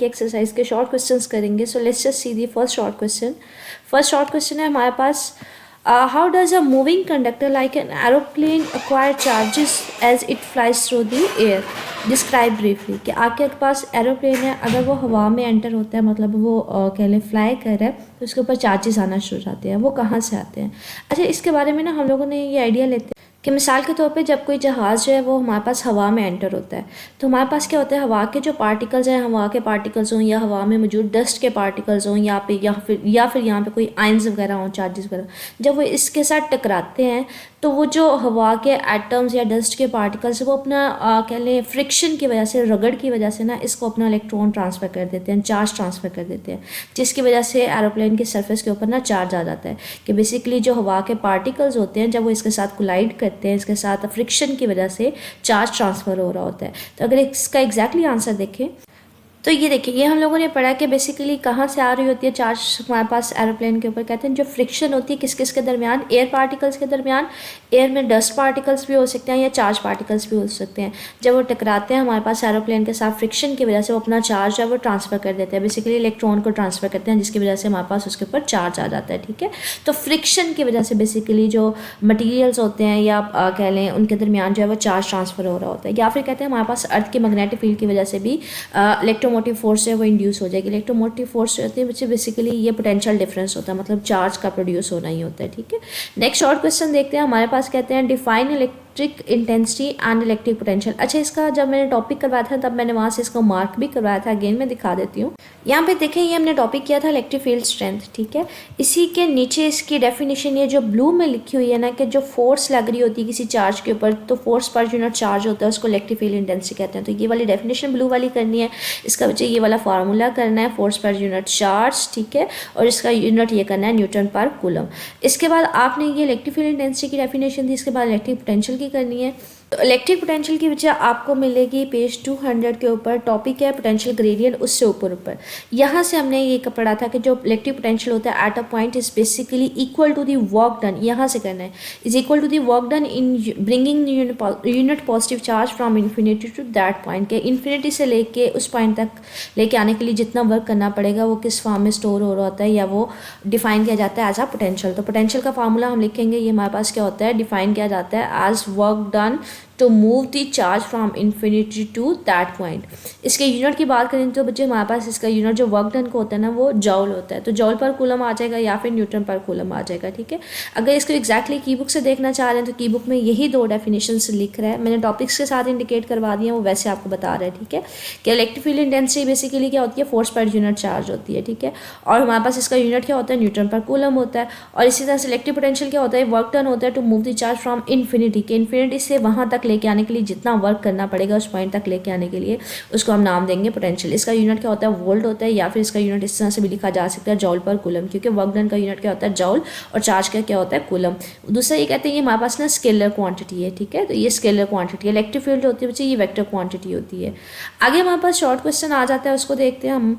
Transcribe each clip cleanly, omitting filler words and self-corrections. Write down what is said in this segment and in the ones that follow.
Exercise के short questions करेंगे. So let's just see the first short question. First short question है हमारे पास, how does a moving conductor like an aeroplane acquire charges as it flies through the air. Describe briefly. कि आपके पास aeroplane है, अगर वो हवा में एंटर होता है, मतलब वो कह लें फ्लाई कर रहा है, तो उसके ऊपर चार्जेस आना शुरू हो जाते हैं. वो कहाँ से आते हैं? अच्छा, इसके बारे में ना हम लोगों ने ये आइडिया लेते हैं कि मिसाल के तौर पे जब कोई जहाज़ जो है वो हमारे पास हवा में एंटर होता है, तो हमारे पास क्या होता है, हवा के जो पार्टिकल्स हैं, हवा के पार्टिकल्स हों या हवा में मौजूद डस्ट के पार्टिकल्स हों या फिर यहाँ पे कोई आयंस वगैरह हों, चार्जेस वगैरह, जब वो इसके साथ टकराते हैं तो वो जो हवा के एटम्स या डस्ट के पार्टिकल्स वो अपना कह लें फ्रिक्शन की वजह से, रगड़ की वजह से ना इसको अपना इलेक्ट्रॉन ट्रांसफ़र कर देते हैं, चार्ज ट्रांसफ़र कर देते हैं, जिसकी वजह से एरोप्लेन के सरफेस के ऊपर ना चार्ज आ जाता है. कि बेसिकली जो हवा के पार्टिकल्स होते हैं जब वो इसके साथ कोलाइड करते हैं, इसके साथ फ्रिक्शन की वजह से चार्ज ट्रांसफ़र हो रहा होता है. तो अगर इसका एग्जैक्टली आंसर देखें तो ये देखिए, ये हम लोगों ने पढ़ा कि बेसिकली कहाँ से आ रही होती है चार्ज हमारे पास एरोप्लेन के ऊपर. कहते हैं जो फ्रिक्शन होती है किस किस के दरमियान, एयर पार्टिकल्स के दरमियान. एयर में डस्ट पार्टिकल्स भी हो सकते हैं या चार्ज पार्टिकल्स भी हो सकते हैं. जब वो टकराते हैं हमारे पास एरोप्लेन के साथ, फ्रिक्शन की वजह से वो अपना चार्ज है वो ट्रांसफ़र कर देते हैं, बेसिकली इलेक्ट्रॉन को ट्रांसफ़र करते हैं, जिसकी वजह से हमारे पास उसके ऊपर चार्ज आ जाता है. ठीक है, तो फ्रिक्शन की वजह से बेसिकली जो मटीरियल्स होते हैं या कह लें उनके दरमियान जो है वो चार्ज ट्रांसफ़र हो रहा होता है. या फिर कहते हैं हमारे पास अर्थ के मैग्नेटिक फील्ड की वजह से भी इलेक्ट्रोमोटिव फोर्स है वो इंड्यूस हो जाएगी. इलेक्ट्रोमोटिव फोर्स होती है which बेसिकली ये पोटेंशियल डिफरेंस होता है, मतलब चार्ज का प्रोड्यूस होना ही होता है. ठीक है, नेक्स्ट शॉर्ट क्वेश्चन देखते हैं. हमारे पास कहते हैं define electric intensity and electric potential. अच्छा, इसका जब मैंने टॉपिक करवाया था तब मैंने वहाँ से इसको मार्क भी करवाया था. अगेन मैं दिखा देती हूँ. यहाँ पे देखें, ये हमने टॉपिक किया था इलेक्ट्रिक फील्ड स्ट्रेंथ. ठीक है, इसी के नीचे इसकी डेफिनेशन ये जो ब्लू में लिखी हुई है ना, कि जो फोर्स लग रही होती है किसी चार्ज के ऊपर, तो फोर्स पर यूनिट चार्ज होता है, उसको इलेक्ट्रिक फील्ड इंटेंसिटी कहते हैं. तो ये वाली डेफिनेशन ब्लू वाली करनी है. इसका बच्चे ये वाला फार्मूला करना है, फोर्स पर यूनिट चार्ज. ठीक है, और इसका यूनिट ये करना है न्यूटन पर कूलम. इसके बाद आपने ये इलेक्ट्रिक फील्ड इंटेंसिटी की डेफिनेशन थी, इसके बाद इलेक्ट्रिक पोटेंशियल की करनी है. तो इलेक्ट्रिक पोटेंशियल की वजह आपको मिलेगी पेज 200 के ऊपर. टॉपिक है पोटेंशियल ग्रेडियंट, उससे ऊपर यहाँ से हमने ये पढ़ा था कि जो इलेक्ट्रिक पोटेंशियल होता है at a point is basically equal to the work done. यहाँ से करना है is equal to the work done in bringing unit positive charge from infinity to that point. के इन्फिनिटी से लेके उस पॉइंट तक लेके आने के लिए जितना वर्क करना पड़ेगा वो किस फॉर्म में स्टोर हो रहा होता है या वो डिफाइन किया जाता है एज अ पोटेंशियल. तो पोटेंशियल का फार्मूला हम लिखेंगे, ये हमारे पास क्या होता है, डिफाइन किया जाता है as work done to move the charge from infinity to that point. इसके यूनिट की बात करें तो बच्चे हमारे पास इसका यूनिट जो वर्क डन को होता है ना वो जॉल होता है. तो जॉल पर कूलम आ जाएगा या फिर न्यूटन पर कूलम आ जाएगा. ठीक है, अगर इसको एग्जैक्टली की बुक से देखना चाह रहे हैं तो की बुक में यही दो डेफिनेशंस लिख रहा है. मैंने टॉपिक्स के साथ इंडिकेट करवा दिया, वो वैसे आपको बता रहा है. ठीक है, कि इलेक्ट्रिक फील्ड इंटेंसिटी बेसिकली क्या होती है, फोर्स पर यूनिट चार्ज होती है. ठीक है, और हमारे पास इसका यूनिट क्या होता है, न्यूटन पर कूलम होता है. और इसी तरह से इलेक्ट्रिक पोटेंशियल क्या होता है, वर्क डन होता है to move the charge from infinity, के इन्फिनिटी से वहाँ तक लेके आने के लिए जितना वर्क करना पड़ेगा उस पॉइंट तक लेके आने के लिए, उसको हम नाम देंगे पोटेंशियल. इसका यूनिट क्या होता है, वोल्ट होता है, या फिर इसका यूनिट इस तरह से भी लिखा जा सकता है जॉल पर कूलम, क्योंकि वर्क डन का यूनिट क्या होता है, जॉल, और चार्ज का क्या होता है, कूलम. दूसरा ये कहते हैं ये हमारे पास ना स्केलर क्वांटिटी है. ठीक है, तो ये स्केलर क्वांटिटी है. इलेक्ट्रिक फील्ड होती है बच्चे, ये वेक्टर क्वांटिटी होती है. आगे हमारे पास शॉर्ट क्वेश्चन आ जाता है, उसको देखते हैं हम.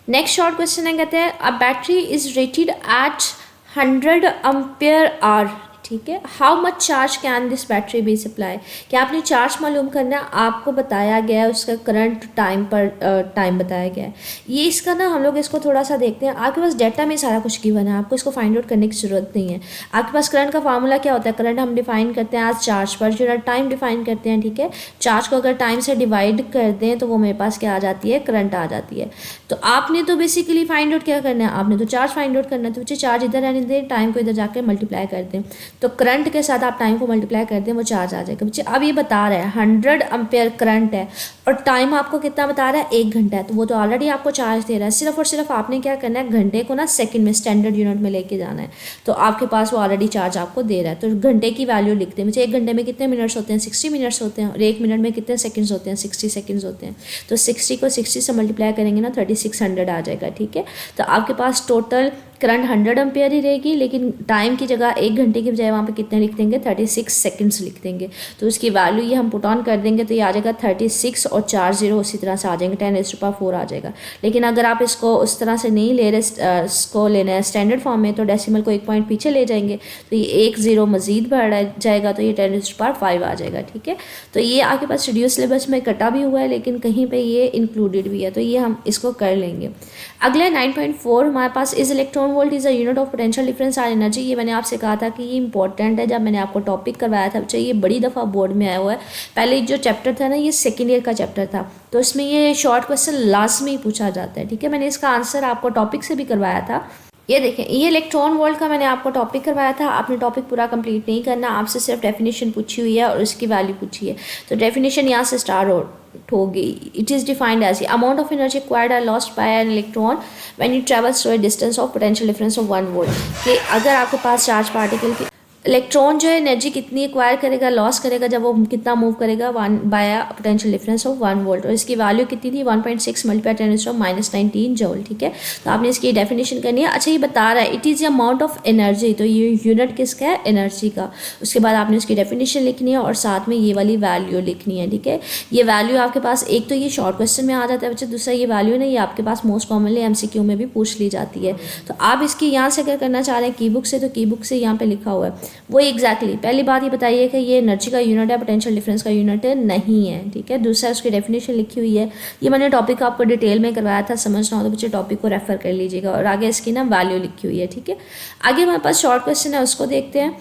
नेक्स्ट शॉर्ट क्वेश्चन है, कहते हैं a battery is rated at 100 ampere hour. ठीक है, how much charge can this battery be supply. क्या आपने चार्ज मालूम करना, आपको बताया गया है उसका करंट टाइम पर टाइम बताया गया है. ये इसका ना हम लोग इसको थोड़ा सा देखते हैं. आपके पास डाटा में सारा कुछ गिवन है, आपको इसको फाइंड आउट करने की ज़रूरत नहीं है. आपके पास करंट का फार्मूला क्या होता है, करंट हम डिफाइन करते हैं as charge per unit time define करते हैं. ठीक है, चार्ज को अगर टाइम से डिवाइड कर दें तो वो मेरे पास क्या आ जाती है, करंट आ जाती है. तो आपने तो बेसिकली फाइंड आउट क्या करना है, आपने तो चार्ज फाइंड आउट करना है. तो बच्चे चार्ज इधर रहने दें, टाइम को इधर जाकर मल्टीप्लाई कर दें, तो करंट के साथ आप टाइम को मल्टीप्लाई कर दें, वो चार्ज आ जाएगा. बच्चे अब ये बता रहा है 100 एम्पेयर करंट है और टाइम आपको कितना बता रहा है, 1 घंटा है. तो वो तो ऑलरेडी आपको चार्ज दे रहा है. सिर्फ और सिर्फ आपने क्या करना है, घंटे को ना सेकंड में स्टैंडर्ड यूनिट में लेके जाना है. तो आपके पास वो ऑलरेडी चार्ज आपको दे रहा है. तो घंटे की वैल्यू लिखते हैं. बच्चे 1 घंटे में कितने मिनट्स होते हैं, 60 मिनट्स होते हैं. और 1 मिनट में कितने सेकंड्स होते हैं, 60 सेकंड्स होते हैं. तो 60 को 60 से मल्टीप्लाई करेंगे ना 3600 आ जाएगा. ठीक है, तो आपके पास टोटल करंट 100 एम्पेयर ही रहेगी, लेकिन टाइम की जगह 1 घंटे की बजाय वहाँ पे कितने लिख देंगे, 36 सेकंड्स लिख देंगे. तो उसकी वैल्यू ये हम पुट ऑन कर देंगे तो ये आ जाएगा 36 और 4 0 उसी तरह से आ जाएंगे, 10⁴ आ जाएगा। लेकिन अगर आप इसको उस तरह से नहीं ले रहे, इसको लेना है स्टैंडर्ड फॉर्म में, तो डेसिमल को 1 पॉइंट पीछे ले जाएंगे, तो ये 1 0 मजीद बढ़ जाएगा, तो ये 10⁵ आ जाएगा। ठीक है, तो ये आपके पास शेड्यूल सिलेबस में कटा भी हुआ है, लेकिन कहीं पे ये इंक्लूडेड भी है, तो ये हम इसको कर लेंगे। अगला 9.4 हमारे पास is electron volt is a unit of potential difference or energy. ये मैंने आपसे कहा था कि ये इंपॉर्टेंट है, जब मैंने आपको टॉपिक करवाया था बच्चे, ये बड़ी दफ़ा बोर्ड में आया हुआ है। पहले जो चैप्टर था ना, ये सेकेंड ईयर का चैप्टर था, तो इसमें ये शॉर्ट क्वेश्चन लाजमी पूछा जाता है। ठीक है, मैंने इसका आंसर आपको टॉपिक से भी करवाया था। ये देखें, ये इलेक्ट्रॉन वोल्ट का मैंने आपको टॉपिक करवाया था, आपने टॉपिक पूरा कंप्लीट नहीं करना, आपसे सिर्फ डेफिनेशन पूछी हुई है और उसकी वैल्यू पूछी है। तो डेफिनेशन यहाँ से स्टार्ट होगी। It is defined as amount of energy acquired or lost by an electron when it travels through a distance of potential difference of 1 volt. कि अगर आपके पास चार्ज पार्टिकल की इलेक्ट्रॉन जो है एनर्जी कितनी एक्वायर करेगा, लॉस करेगा, जब वो कितना मूव करेगा 1 bye potential difference of 1 volt, और इसकी वैल्यू कितनी थी 1.6 × 10⁻⁻19 जूल। ठीक है, तो आपने इसकी डेफिनेशन करनी है। अच्छा, ये बता रहा है it is amount of energy, तो ये यूनिट किसका है, एनर्जी का। उसके बाद आपने उसकी डेफिनेशन लिखनी है और साथ में ये वाली वैल्यू लिखनी है। ठीक है, ये वैल्यू आपके पास एक तो ये शॉर्ट क्वेश्चन में आ जाता है बच्चे, दूसरा ये वैल्यू ना ये आपके पास मोस्ट कॉमनली MCQ में भी पूछ ली जाती है। तो आप इसकी यहाँ से अगर करना चाह रहे हैं की बुक से, तो की बुक से यहाँ पे लिखा हुआ है वो एग्जैक्टली पहली बात ये बताइए कि ये एनर्जी का यूनिट है, पोटेंशियल डिफरेंस का यूनिट नहीं है। ठीक है, दूसरा उसकी डेफिनेशन लिखी हुई है। ये मैंने टॉपिक आपको डिटेल में करवाया था, समझना हो तो बच्चे टॉपिक को रेफर कर लीजिएगा, और आगे इसकी ना वैल्यू लिखी हुई है। ठीक है, आगे हमारे पास शॉर्ट क्वेश्चन है, उसको देखते हैं।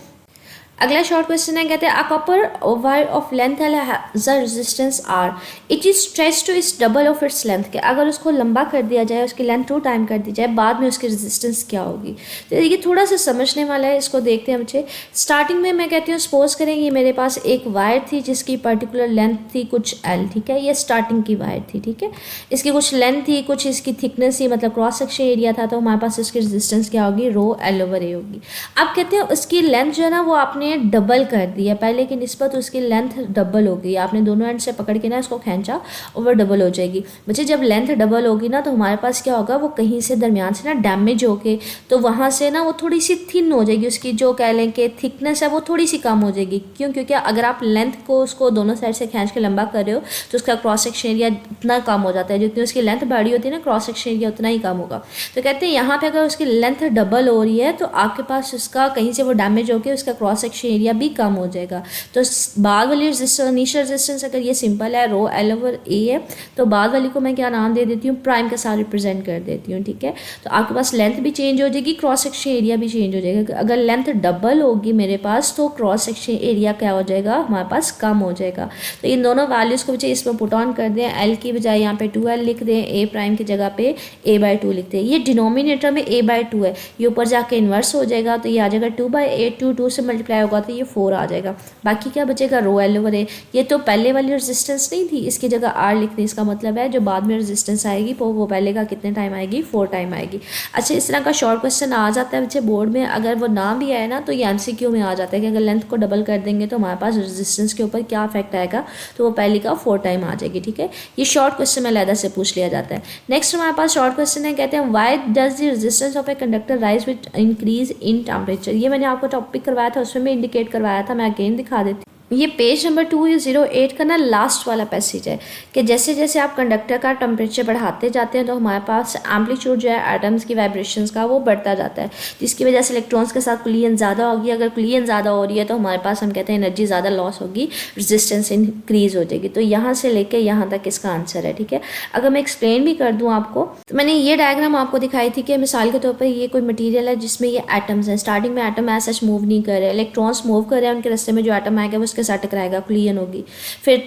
अगला शॉर्ट क्वेश्चन है, कहते हैं a copper wire of length has a resistance R, it is stretch to its double of its length. के अगर उसको लंबा कर दिया जाए, उसकी लेंथ 2 टाइम कर दी जाए, बाद में उसकी रेजिस्टेंस क्या होगी। तो ये थोड़ा सा समझने वाला है, इसको देखते हैं बच्चे। स्टार्टिंग में मैं कहती हूँ सपोज करें ये मेरे पास एक वायर थी जिसकी पर्टिकुलर लेंथ थी कुछ L। ठीक है, ये स्टार्टिंग की वायर थी। ठीक है, इसकी कुछ लेंथ थी, कुछ इसकी थिकनेस थी, मतलब क्रॉस सेक्शन एरिया था, तो हमारे पास इसकी रेजिस्टेंस क्या होगी, ρL/A होगी। अब कहते हैं उसकी लेंथ जो है ना वो आपने डबल कर दी है, पहले की निस्बत उसकी लेंथ डबल हो गई। आपने दोनों एंड से पकड़ के ना इसको खींचा और वो डबल हो जाएगी। बच्चे जब लेंथ डबल होगी ना, तो हमारे पास क्या होगा, वो कहीं से दरमियान से ना डैमेज होके, तो वहाँ से ना वो थोड़ी सी थिन हो जाएगी, उसकी जो कह लें कि थिकनेस है वो थोड़ी सी कम हो जाएगी। क्यों? क्योंकि अगर आप लेंथ को उसको दोनों साइड से खींच के लंबा कर रहे हो, तो उसका क्रॉस सेक्शन एरिया इतना कम हो जाता है, जितनी उसकी लेंथ बड़ी होती है ना, क्रॉस सेक्शन एरिया उतना ही कम होगा। तो कहते हैं यहाँ पे अगर उसकी लेंथ डबल हो रही है, तो आपके पास उसका कहीं से वो डैमेज होकर उसका क्रॉस सेक्शन एरिया भी कम हो जाएगा। तो बाद वाली रेजिस्टेंस, इनिशियल रेजिस्टेंस अगर ये सिंपल है ρL/A है, तो बाद वाली को मैं क्या नाम दे देती हूँ, प्राइम के साथ रिप्रेजेंट कर देती हूँ। ठीक है, तो आपके पास लेंथ भी चेंज हो जाएगी, क्रॉस सेक्शन एरिया भी चेंज हो जाएगा। अगर लेंथ डबल होगी मेरे पास, तो क्रॉस सेक्शन एरिया क्या हो जाएगा, हमारे पास कम हो जाएगा। तो इन दोनों वैल्यूज़ को बच्चे इसमें पुट ऑन कर दें, L की बजाय यहाँ पे 2L लिख दें, A प्राइम की जगह पे A/2 लिख दें। ये डिनोमिनेटर में A/2 है, ये ऊपर जाके इन्वर्स हो जाएगा, तो ये आ जाएगा 2/8, 2 से मल्टीप्लाई होगा तो ये 4 आ जाएगा। बाकी क्या बचेगा, ρL/A। ये तो पहले वाली रेजिस्टेंस नहीं थी, इसकी जगह R लिख दें, इसका मतलब है जो बाद में रेजिस्टेंस आएगी वो पहले का कितने टाइम आएगी, 4 टाइम आएगी। अच्छा, इस तरह का शॉर्ट क्वेश्चन आ जाता है बच्चे बोर्ड में, अगर वो ना भी आए ना तो ये MCQ में आ जाता है कि अगर लेंथ को डबल कर देंगे तो हमारे पास रेजिस्टेंस के ऊपर क्या इफेक्ट आएगा, तो वो पहले का 4 टाइम आ जाएगी। ठीक है, ये शॉर्ट क्वेश्चन में अलग से पूछ लिया जाता है। नेक्स्ट हमारे पास शॉर्ट क्वेश्चन है, कहते हैं why does the resistance of a conductor rise with increase in temperature. ये मैंने आपको टॉपिक करवाया था, उसमें भी इंडिकेट करवाया था, मैं अगेन दिखा देती हूँ। ये पेज नंबर 208 का ना लास्ट वाला पैसेज है कि जैसे जैसे आप कंडक्टर का टेम्परेचर बढ़ाते जाते हैं, तो हमारे पास एम्पलीट्यूड जो है एटम्स की वाइब्रेशंस का वो बढ़ता जाता है, जिसकी वजह से इलेक्ट्रॉन्स के साथ कुलियन ज़्यादा होगी। अगर कुलियन ज़्यादा हो रही है तो हमारे पास हम कहते हैं एनर्जी ज़्यादा लॉस होगी, रेजिस्टेंस इंक्रीज हो जाएगी। तो यहाँ से लेके यहाँ तक इसका आंसर है। ठीक है, अगर मैं एक्सप्लेन भी कर दूँ आपको, तो मैंने ये डायग्राम आपको दिखाई थी कि मिसाल के तौर पर ये कोई मटीरियल है जिसमें ये एटम्स हैं। स्टार्टिंग में एटम ऐसा सच मूव नहीं कर रहे, इलेक्ट्रॉन्स मूव कर रहे हैं, उनके रास्ते में जो एटम आएगा वो उसके साथ टकराएगा, कुलियन होगी, फिर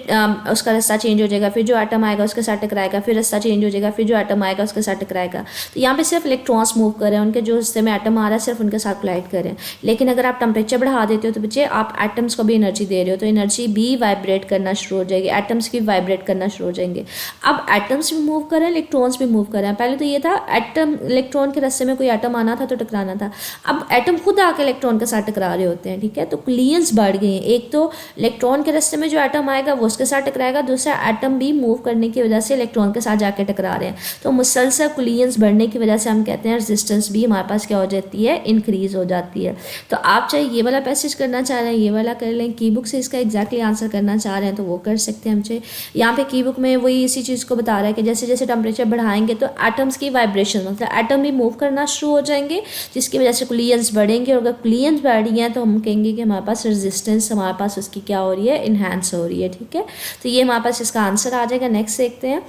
उसका रास्ता चेंज हो जाएगा, फिर जो एटम आएगा उसके साथ टकराएगा, फिर रास्ता चेंज हो जाएगा, फिर जो एटम आएगा उसके साथ टकराएगा। तो यहाँ पे सिर्फ इलेक्ट्रॉन्स मूव कर रहे हैं, उनके जो रास्ते में एटम आ रहा है सिर्फ उनके साथ कोलाइड कर रहे हैं। लेकिन अगर आप टेम्परेचर बढ़ा देते हो तो बच्चे आप एटम्स को भी एनर्जी दे रहे हो, तो एनर्जी भी वाइब्रेट करना शुरू हो जाएगी, एटम्स की वाइब्रेट करना शुरू हो जाएंगे। अब एटम्स भी मूव कर रहे हैं, इलेक्ट्रॉन्स भी मूव कर रहे हैं। पहले तो ये था एटम, इलेक्ट्रॉन के रास्ते में कोई एटम आना था तो टकराना था, अब एटम खुद आके इलेक्ट्रॉन के साथ टकरा रहे होते हैं। ठीक है, तो कुलियंस बढ़ गए हैं। एक तो इलेक्ट्रॉन के रास्ते में जो एटम आएगा वो उसके साथ टकराएगा, दूसरा एटम भी मूव करने की वजह से इलेक्ट्रॉन के साथ जाके टकरा रहे हैं, तो मुसलसल कोलिजन्स बढ़ने की वजह से हम कहते हैं रेजिस्टेंस भी हमारे पास क्या हो जाती है, इंक्रीज हो जाती है। तो आप चाहे ये वाला पैसेज करना चाह रहे हैं ये वाला कर लें, की बुक से इसका एग्जैक्टली आंसर करना चाह रहे हैं तो वो कर सकते हैं। हमसे यहाँ पे की बुक में वही इसी चीज़ को बता रहा है कि जैसे जैसे टेम्परेचर बढ़ाएंगे तो एटम्स की वाइब्रेशन मतलब एटम भी मूव करना शुरू हो जाएंगे, जिसकी वजह से कोलिजन्स बढ़ेंगे, और अगर कोलिजन्स बढ़ रही हैं तो हम कहेंगे कि हमारे पास रेजिस्टेंस हमारे पास उसकी क्या हो रही है, इन्हांस हो रही है। ठीक है, तो ये हमारे पास इसका आंसर आ जाएगा। नेक्स्ट देखते हैं।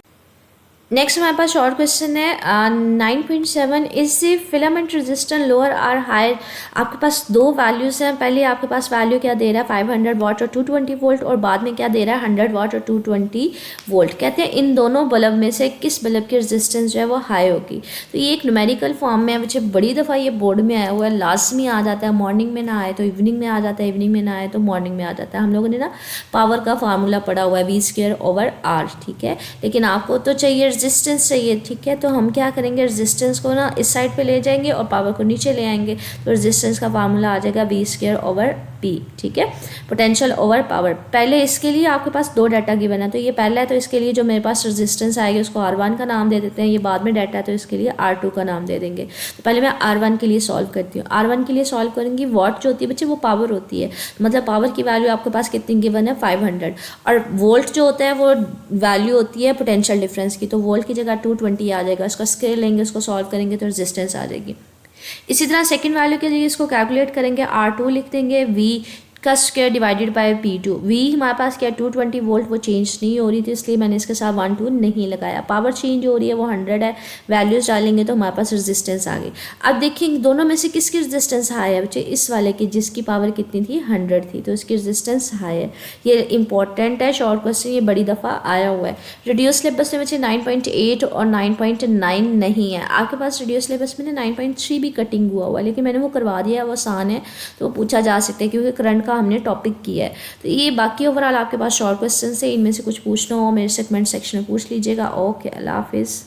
नेक्स्ट हमारे पास शॉर्ट क्वेश्चन है 9.7 is the filament resistance lower or higher. आपके पास दो वैल्यूज़ हैं, पहले आपके पास वैल्यू क्या दे रहा है 500 वाट और 220 वोल्ट, और बाद में क्या दे रहा है 100 वाट और 220 वोल्ट। कहते हैं इन दोनों बल्ब में से किस बल्ब की रेजिस्टेंस जो है वो हाई होगी। तो ये एक न्यूमेरिकल फॉर्म में है, मुझे बड़ी दफ़ा ये बोर्ड में आया हुआ है, लाजमी आ जाता है, मॉर्निंग में ना आए तो इवनिंग में आ जाता है, इवनिंग में ना आए तो मॉर्निंग में आ जाता है। हम लोगों ने ना पावर का फार्मूला पढ़ा हुआ है V²/R। ठीक है, लेकिन आपको तो चाहिए रेजिस्टेंस चाहिए। ठीक है, तो हम क्या करेंगे रेजिस्टेंस को ना इस साइड पे ले जाएंगे और पावर को नीचे ले आएंगे, तो रेजिस्टेंस का फार्मूला आ जाएगा V²/P। ठीक है, पोटेंशियल ओवर पावर। पहले इसके लिए आपके पास दो डाटा गिवन है, तो ये पहला है, तो इसके लिए जो मेरे पास रेजिस्टेंस आएगी उसको R1 का नाम दे देते हैं, ये बाद में डाटा है तो इसके लिए R2 का नाम दे देंगे। तो पहले मैं R1 के लिए सॉल्व करती हूँ। R1 के लिए सॉल्व करूँगी, वॉट जो होती है बच्चे वो पावर होती है, मतलब पावर की वैल्यू आपके पास कितनी गिवन है 500, और वोल्ट जो होता है वो वैल्यू होती है पोटेंशियल डिफरेंस की, तो वोल्ट की जगह 220 आ जाएगा। इसका स्केल लेंगे, उसको सॉल्व करेंगे तो रेजिस्टेंस आ जाएगी। इसी तरह सेकंड वैल्यू के लिए इसको कैलकुलेट करेंगे, R2 लिख देंगे, V का square divided by P2। V हमारे पास क्या 220 वोल्ट, वो चेंज नहीं हो रही थी इसलिए मैंने इसके साथ 1 2 नहीं लगाया। पावर चेंज हो रही है वो 100 है, वैल्यूज डालेंगे तो हमारे पास रेजिस्टेंस आ गई। अब देखेंगे दोनों में से किसकी रेजिस्टेंस हाई है बच्चे, इस वाले की जिसकी पावर कितनी थी 100 थी, तो इसकी रेजिस्टेंस हाई है। ये इंपॉर्टेंट है, शॉर्ट क्वेश्चन ये बड़ी दफ़ा आया हुआ है। रेडियो सिलेबस में बच्चे 9.8 और 9.9 नहीं है, आपके पास रेडियो सिलेबस में 9.3 भी कटिंग हुआ, लेकिन मैंने वो करवा दिया, वो आसान है तो वो पूछा जा सकता है क्योंकि करंट का हमने टॉपिक किया है। तो ये बाकी ओवरऑल आपके पास शॉर्ट क्वेश्चन से, इनमें से कुछ पूछना हो मेरे से कमेंट सेक्शन में पूछ लीजिएगा। ओके, अल्लाह हाफिज़।